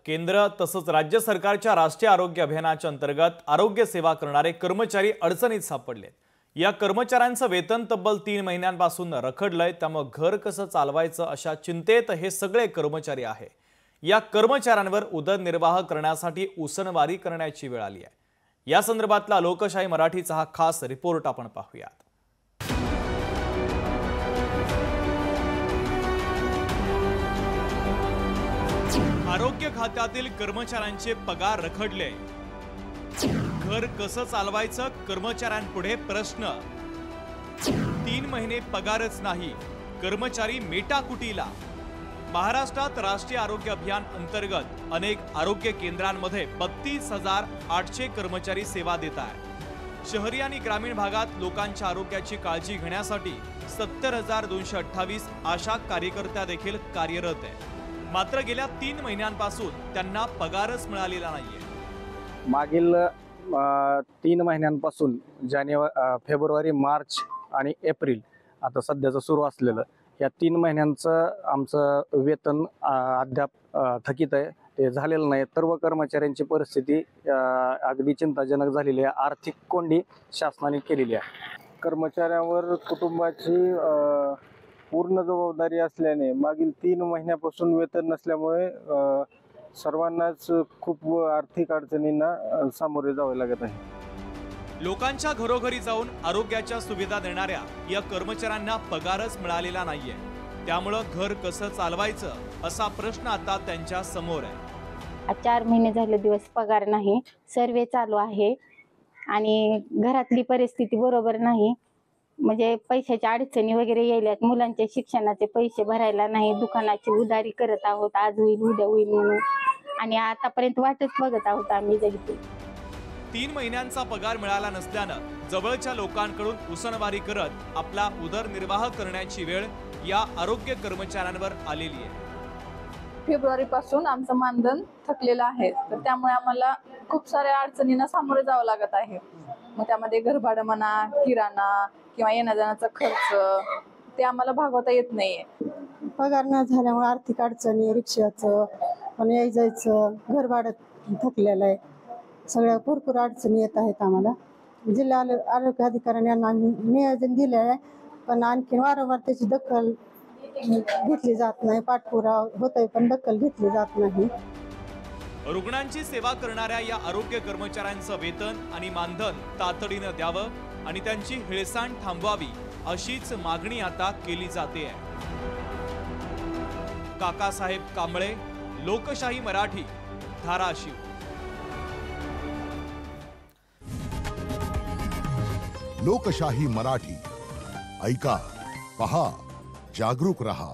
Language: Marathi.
केंद्र तसंच राज्य सरकारच्या राष्ट्रीय आरोग्य अभियानाच्या अंतर्गत आरोग्य सेवा करणारे कर्मचारी अडचणीत सापडलेत। या कर्मचाऱ्यांचं वेतन तब्बल 3 महिन्यांपासून रखडलंय, त्यामुळे घर कसं चालवायचं अशा चिंतेत हे सगळे कर्मचारी आहे। या कर्मचाऱ्यांवर उदरनिर्वाह करण्यासाठी उसनवारी करण्याची वेळ आली आहे। या संदर्भातला लोकशाही मराठीचा हा खास रिपोर्ट आपण पाहूयात। आरोग्य खात्यातील कर्मचाऱ्यांचे पगार रखडले। घर कसं चालवायचं, कर्मचाऱ्यांपुढे प्रश्न। 3 महिने पगारच नाही, कर्मचारी मेटाकुटीला। महाराष्ट्रात राष्ट्रीय आरोग्य अभियान अंतर्गत अनेक आरोग्य केंद्रांमध्ये 32,800 कर्मचारी सेवा देत आहेत। शहरी आणि ग्रामीण भागात लोकांच्या आरोग्याची काळजी घेण्यासाठी 70,228 आशा कार्यकर्त्या देखील कार्यरत आहेत। मात्र गेल्या 3 महिन्यांपासून त्यांना पगारच मिळालेला नाहीये। मागील 3 महिन्यांपासून फेब्रुवारी, मार्च आणि एप्रिल आता सध्याचं सुरू असलेलं या 3 महिन्यांचं आमचं वेतन अद्याप थकीत आहे, ते झालेलं नाही। सर्व कर्मचाऱ्यांची परिस्थिती अगदी चिंताजनक झालेली आहे। आर्थिक कोंडी शासनाने केलेली आहे। कर्मचाऱ्यांवर कुटुंबाची पूर्ण जबाबदारी असल्याने मागील 3 महिन्यापासून वेतन नसल्यामुळे सर्वांनाच खूप आर्थिक अडचणींना सामोरे जावे लागत आहे। लोकांच्या घरोघरी जाऊन आरोग्याच्या सुविधा देणाऱ्या या कर्मचाऱ्यांना पगारच मिळालेला नाहीये। त्यामुळे घर कसं चालवायचं असा प्रश्न आता त्यांच्या समोर आहे। 4 महिने झाले दिवस पगार नाही, सर्वे चालू आहे आणि घरातली परिस्थिती बरोबर नाही। म्हणजे पैशाच्या अडचणी वगैरे यायल्यात, मुलांच्या शिक्षणाचे पैसे भरायला नाही, दुकानाची उधारी करत आहोत, आज होईल उद्या होईल म्हणून, आणि आतापर्यंत वाटच बघत आहोत आम्ही जगतो। 3 महिन्यांचा पगार मिळाला नसल्यानं जवळच्या लोकांकडून उसनवारी करत आपला उदरनिर्वाह करण्याची वेळ या आरोग्य कर्मचाऱ्यांवर आलेली आहे। फेब्रुवारी पासून आमचं मानधन थकलेलं आहे, तर त्यामुळे आम्हाला खूप साऱ्या अडचणींना सामोरे जावं लागत आहे। मग त्यामध्ये घरभाडं म्हणा, किराणा किंवा येण्या जाण्याचा खर्च ते आम्हाला भागवता येत नाहीये। पगार न झाल्यामुळे आर्थिक अडचणी, रिक्षाचं पण याय जायचं, घरभाडं थकलेलं आहे, सगळ्या भरपूर अडचणी येत आहेत आम्हाला। जिल्हा आरोग्य अधिकाऱ्यांना नियोजन दिले आहे, पण आणखी वारंवार त्याची दखल घेतली जात नाही। पाठपुरावा होतोय पण दखल घेतली जात नाही। रुग्णांची सेवा करणाऱ्या या आरोग्य कर्मचाऱ्यांचं वेतन आणि मानधन तातडीनं द्यावं आणि त्यांची हेळसांड थांबवावी अशीच मागणी आता केली जाते आहे। काकासाहेब कांबळे, लोकशाही मराठी, धाराशिव। लोकशाही मराठी ऐका, पहा, जागरूक रहा।